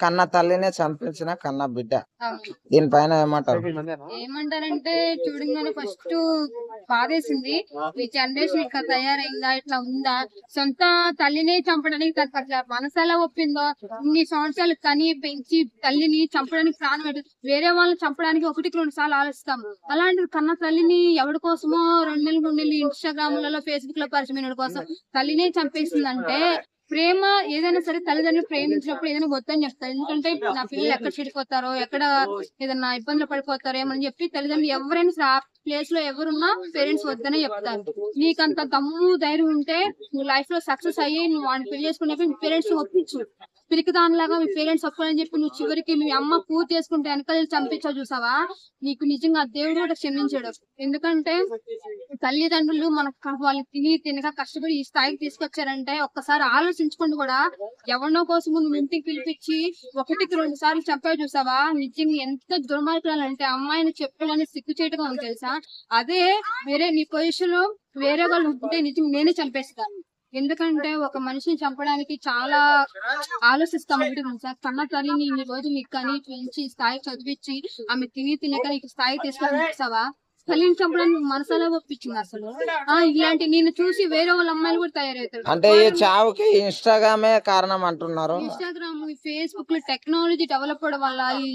కన్న తల్లినే చంపించిన కన్న బిడ్డ. అవును. దీనిపైన ఏమంటారు? ఏమంటారంటే చూడంగానే ఫస్ట్ బాధేసింది. ఈ జనరేషన్ ఇట్లా తయారైందా, ఇట్లా ఉందా, సొంత తల్లిని చంపడానికి తనకు అట్లా మనసు ఎలా ఒప్పిందో. ఇన్ని సంవత్సరాలు కని పెంచి తల్లిని చంపడానికి ప్రాణం పెట్టు, వేరే వాళ్ళని చంపడానికి 1-2 సార్లు ఆలోచిస్తాం. అలాంటి కన్న తల్లిని ఎవరి కోసమో 2 నెలలు 3 నెలలు ఇన్స్టాగ్రామ్లలో ఫేస్బుక్ లో పరిచయం కోసం తల్లినే చంపేసిందంటే, ప్రేమ ఏదైనా సరే తల్లిదండ్రులు ప్రేమించినప్పుడు ఏదైనా వద్దని చెప్తారు. ఎందుకంటే నా పిల్లలు ఎక్కడ చెడిపోతారో, ఎక్కడ ఏదన్నా ఇబ్బందులు పడిపోతారో ఏమని చెప్పి తల్లిదండ్రులు ఎవరైనా ఆ ప్లేస్ లో ఎవరున్నా పేరెంట్స్ వద్దనే చెప్తారు. నీకంత దమ్ము ధైర్యం ఉంటే నువ్వు లైఫ్ లో సక్సెస్ అయ్యి నువ్వు వాడిని పెళ్లి చేసుకున్నాక మీ పేరెంట్స్ ఒప్పించు. పిరికి దానిలాగా మీ పేరెంట్స్ ఒప్పుకోని చెప్పి నువ్వు చివరికి మీ అమ్మ పూర్తి చేసుకుంటే వెనకాల చంపించావు చూసావా, నీకు నిజంగా దేవుడు కూడా క్షమించాడు. ఎందుకంటే తల్లిదండ్రులు మనకు వాళ్ళు తిని తినక కష్టపడి ఈ స్థాయికి తీసుకొచ్చారంటే ఒక్కసారి ఆలోచించుకుని కూడా ఎవరినో కోసం నువ్వు ఇంటికి పిలిపించి 1-2 సార్లు చంపావు చూసావా, నిజంగా ఎంత దుర్మార్గులంటే అమ్మాయిని చెప్పులని సిగ్గు చేయటం ఉంది తెలుసా. అదే వేరే నీ పొజిషన్ లో వేరే వాళ్ళు ఉంటే నిజం నేనే చంపేస్తాను. ఎందుకంటే ఒక మనిషిని చంపడానికి చాలా ఆలోచిస్తాం. తెలుసా, కన్న తల్లిని ఇన్ని రోజులు నీకు కానీ పెంచి స్థాయి చదివించి ఆమె తిని తినక నీకు స్థాయి తీసుకొని చూసావా, తల్లిని చంపడానికి మనసులో ఒప్పించింది అసలు. ఇలాంటి నేను చూసి వేరే వాళ్ళ అమ్మాయిలు కూడా తయారవుతారు. అంటే ఈ చావుకి ఇన్స్టాగ్రామే కారణం అంటున్నారు. ఇన్స్టాగ్రామ్, ఫేస్బుక్ లో టెక్నాలజీ డెవలప్ అవడం వల్ల ఈ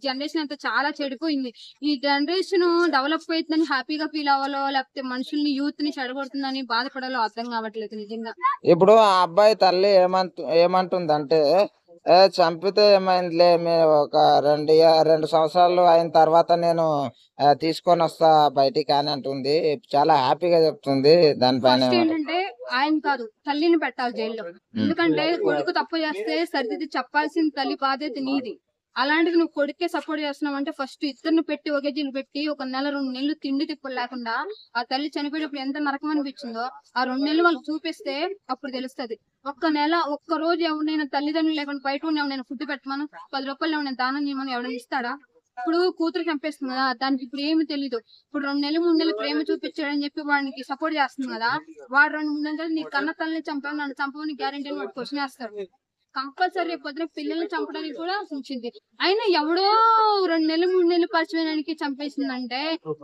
జనరేషన్ అంతా చాలా చెడిపోయింది. ఈ జనరేషన్ డెవలప్ అవుతుందని హ్యాపీగా ఫీల్ అవ్వాలో, లేకపోతే మనుషుల్ని యూత్ ని చెడగొడుతుందని బాధపడాలో అర్థం కావట్లేదు నిజంగా. ఇప్పుడు ఆ అబ్బాయి తల్లి ఏమంటుందంటే, చంపితే ఏమైందిలే, మీరు ఒక 2 సంవత్సరాలు అయిన తర్వాత నేను తీసుకొని వస్తా బయటికి అని అంటుంది. చాలా హ్యాపీగా చెప్తుంది. దానిపైన ఫస్ట్ ఏంటంటే ఆయన కాదు తల్లిని పెట్టాలి జైల్లో. ఎందుకంటే కొడుకు తప్పు చేస్తే సరిదిద్ది చెప్పాల్సిన తల్లి బాధ్యత నీది. అలాంటిది నువ్వు కొడుకే సపోర్ట్ చేస్తున్నావు అంటే ఫస్ట్ ఇద్దరిని పెట్టి ఒకే జీలు పెట్టి 1 నెల 2 నెలలు తిండి తిప్పులు లేకుండా ఆ తల్లి చనిపోయేటప్పుడు ఎంత నరకం అనిపించిందో ఆ 2 నెలలు వాళ్ళకి చూపిస్తే అప్పుడు తెలుస్తుంది. 1 నెల 1 రోజు ఎవరైనా తల్లిదండ్రులు లేకుండా బయట ఎవరైనా ఫుడ్ పెట్టమను, 10 రూపాయలు ఎవరైనా దానం చేయమని ఎవరైనా ఇస్తాడా? ఇప్పుడు కూతురు చంపేస్తుంది కదా, దానికి ఇప్పుడు ఏమి తెలీదు. ఇప్పుడు 2 నెలలు 3 నెలలు ప్రేమ చూపించాడని చెప్పి వాడికి సపోర్ట్ చేస్తుంది కదా, వాడు 2-3 నెలలు నీ కన్న తల్లిని చంపావు నన్ను చంపని గ్యారెంటీ అని వాడు క్వశ్చన్ వేస్తాడు. కంపల్సరీ రేపు పొద్దున పిల్లల్ని చంపడానికి కూడా ఉంచింది. అయినా ఎవడో 2 నెలలు 3 నెలలు పరిచయానికి చంపేసిందంటే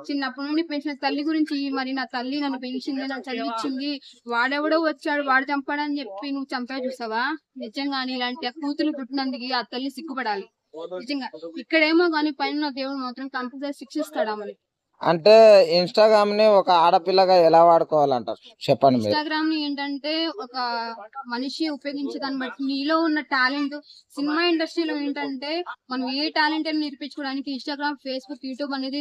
చిన్నప్పటి నుండి పెంచిన తల్లి గురించి, మరి నా తల్లి నన్ను పెంచింది, నన్ను చదివించింది, వాడెవడో వచ్చాడు వాడు చంపాడని చెప్పి నువ్వు చంపా చూసావా. నిజంగా ఇలాంటి కూతురు పుట్టినందుకు ఆ తల్లి సిగ్గుపడాలి నిజంగా. ఇక్కడేమో గానీ పైన దేవుడు మాత్రం కంపల్సరీ శిక్షిస్తాడు ఆమె. అంటే ఇన్స్టాగ్రామ్ ని ఒక ఆడపిల్లగా ఎలా వాడుకోవాలంటారు చెప్పండి మీరు? ఇన్స్టాగ్రామ్ ని ఏంటంటే ఒక మనిషి ఉపయోగించే దాన్ని బట్టి నీలో ఉన్న టాలెంట్. సినిమా ఇండస్ట్రీలో ఏంటంటే మనం ఏ టాలెంట్ అని నిరూపించుకోవడానికి ఇన్స్టాగ్రామ్, ఫేస్బుక్, యూట్యూబ్ అనేది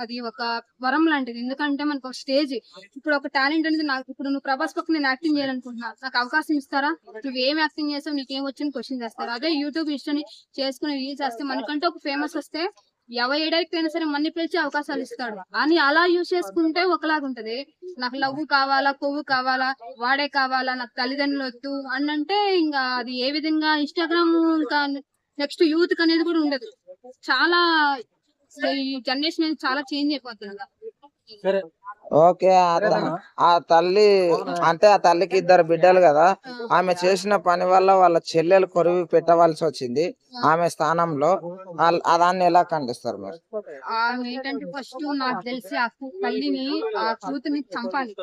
అది ఒక వరం లాంటిది. ఎందుకంటే మనకు ఒక స్టేజ్. ఇప్పుడు ఒక టాలెంట్ అనేది నాకు ఇప్పుడు నువ్వు ప్రభాస్ పక్కన నేను యాక్టింగ్ చేయాలనుకుంటున్నా, నాకు అవకాశం ఇస్తారా? నువ్వు ఏం యాక్టింగ్ చేస్తావు, నీకేం వచ్చింది క్వశ్చన్ చేస్తారు. అదే యూట్యూబ్ ఇన్స్టాని చేసుకుని రీల్స్ వస్తే మనకంటే ఒక ఫేమస్ వస్తే ఎవరు ఏడైతే అయినా సరే మన్ని పిలిచి అవకాశాలు ఇస్తాడు అని అలా యూజ్ చేసుకుంటే ఒకలాగా ఉంటది. నాకు లవ్వు కావాలా, కొవ్వు కావాలా, వాడే కావాలా, నాకు తల్లిదండ్రులు వద్దు అని అంటే ఇంకా అది ఏ విధంగా ఇన్స్టాగ్రామ్ ఇంకా నెక్స్ట్ యూత్ అనేది కూడా ఉండదు. చాలా ఈ జనరేషన్ అనేది చాలా చేంజ్ అయిపోతుంది. ఓకే. ఆ తల్లి అంటే ఆ తల్లికి 2 బిడ్డలు కదా, ఆమె చేసిన పని వల్ల వాళ్ళ చెల్లెలు కొరివి పెట్టవలసి వచ్చింది ఆమె స్థానంలో. దాన్ని ఎలా ఖండిస్తారు మీరు? ఏంటంటే ఫస్ట్ నాకు తెలిసి ఆ తల్లిని ఆ కూతుర్ని చంపాలి.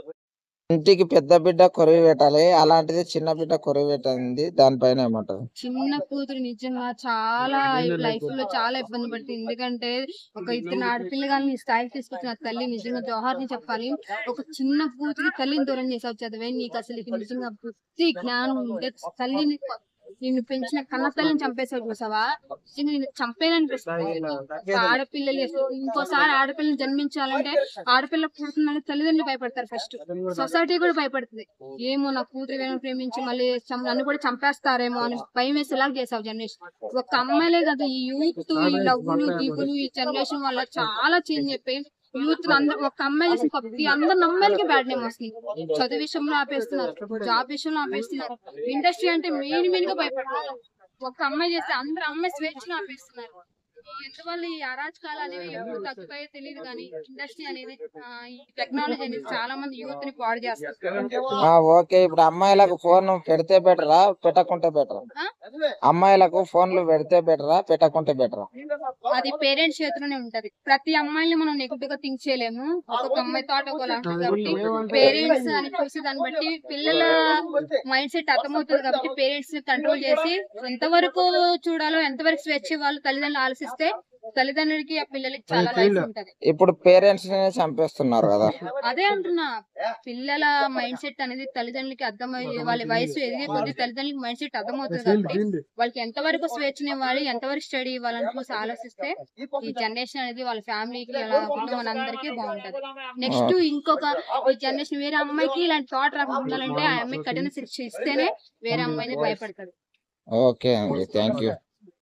ఇంటికి పెద్ద బిడ్డ కొరివి పెట్టాలి, అలాంటిది చిన్న బిడ్డ కొరివి పెట్టింది. దానిపైన ఏమంటారు? చిన్న కూతురు నిజంగా చాలా లైఫ్ లో చాలా ఇబ్బంది పడుతుంది. ఎందుకంటే ఒక 2 ఆడపిల్లగాని స్థాయికి తీసుకొచ్చిన తల్లి నిజంగా జోహార్ ని చెప్పాలి. ఒక చిన్న కూతురి తల్లిని దూరం చేసావు, చదివే నీకు అసలు నిజంగా బుద్ధి జ్ఞానం ఉంటే తల్లిని నిన్ను పెంచిన కన్న తల్లిని చంపేసావు చూసావా, నిన్ను చంపేయాలనిపిస్తుంది. ఆడపిల్లలు ఇంకోసారి ఆడపిల్లని జన్మించాలంటే ఆడపిల్ల పుడుతుందని తల్లిదండ్రులు భయపడతారు, ఫస్ట్ సొసైటీ కూడా భయపడుతుంది. ఏమో నా కూతురు ప్రేమించి మళ్ళీ నన్ను కూడా చంపేస్తారేమో అని భయం వేసేలాగా చేసావు జనరేషన్. ఒక అమ్మాయిలే కదా, ఈ యూత్ ఈ లవ్వులు దిగులు ఈ జనరేషన్ వల్ల చాలా చేంజ్ అయిపోయి యూత్ అందరూ ఒక అమ్మాయి చేసిన తప్పి అందరు అమ్మాయిలకి బ్యాడ్ నేమ్ వస్తుంది. చదువు విషయంలో ఆపేస్తున్నారు, జాబ్ విషయంలో ఆపేస్తున్నారు, ఇండస్ట్రీ అంటే మెయిన్ గా భయపడుతున్నారు. ఒక అమ్మాయి చేస్తే అందరు అమ్మాయి స్వేచ్ఛను ఆపేస్తున్నారు. ఎందువల్ల ఈ అరాచకాలు అనేవి ఎప్పుడు తగ్గుతాయో తెలియదు కానీ ఇండస్ట్రీ అనేది ఈ టెక్నాలజీ అనేది చాలా మంది యూత్ ని పాడు చేస్తారు. ఓకే, ఇప్పుడు అమ్మాయిలకు ఫోన్ పెడితే బెటరా పెట్టకుంటే బెటరా? ఆ? అమ్మాయిలకు ఫోన్లు పెడితే బెటరా పెట్టకుంటే బెటరా? అది పేరెంట్స్ చేతిలోనే ఉంటది. ప్రతి అమ్మాయిని మనం నెగిటివ్ గా థింక్ చేయలేము. ఒక్కొక్క అమ్మాయి థాట్ ఒకలా ఉంటుంది కాబట్టి పేరెంట్స్ అని చూసి దాన్ని బట్టి పిల్లల మైండ్ సెట్ అర్థమవుతుంది కాబట్టి పేరెంట్స్ ని కంట్రోల్ చేసి ఎంతవరకు చూడాలో ఎంతవరకు స్వేచ్ఛ వాళ్ళు తల్లిదండ్రులు ఆలోచిస్తే తల్లిదండ్రులకి ఆ పిల్లలకి చాలా లైఫ్ ఉంటది. ఇప్పుడు పేరెంట్స్ ని చంపేస్తున్నారు కదా. అదే అంటున్నా, పిల్లల మైండ్ సెట్ అనేది తల్లిదండ్రులకి అర్థమయ్యే వాళ్ళ వయసు ఎదిగే కొద్ది తల్లిదండ్రులకి మైండ్ సెట్ అర్థమవుతుంది కాబట్టి వాళ్ళకి ఎంతవరకు స్వేచ్ఛనివ్వాలి ఎంతవరకు స్టడీ ఇవ్వాలని చూసి ఆలోచిస్తే ఈ జనరేషన్ అనేది వాళ్ళ ఫ్యామిలీకి కుటుంబం అందరికీ బాగుంటది. నెక్స్ట్ ఇంకొక ఈ జనరేషన్ వేరే అమ్మాయికి ఇలాంటి థాట్ రాకుండా ఉండాలంటే ఆ అమ్మాయికి కఠిన శిక్ష ఇస్తేనే వేరే అమ్మాయిని భయపడతారు. ఓకే అండి, థ్యాంక్ యూ.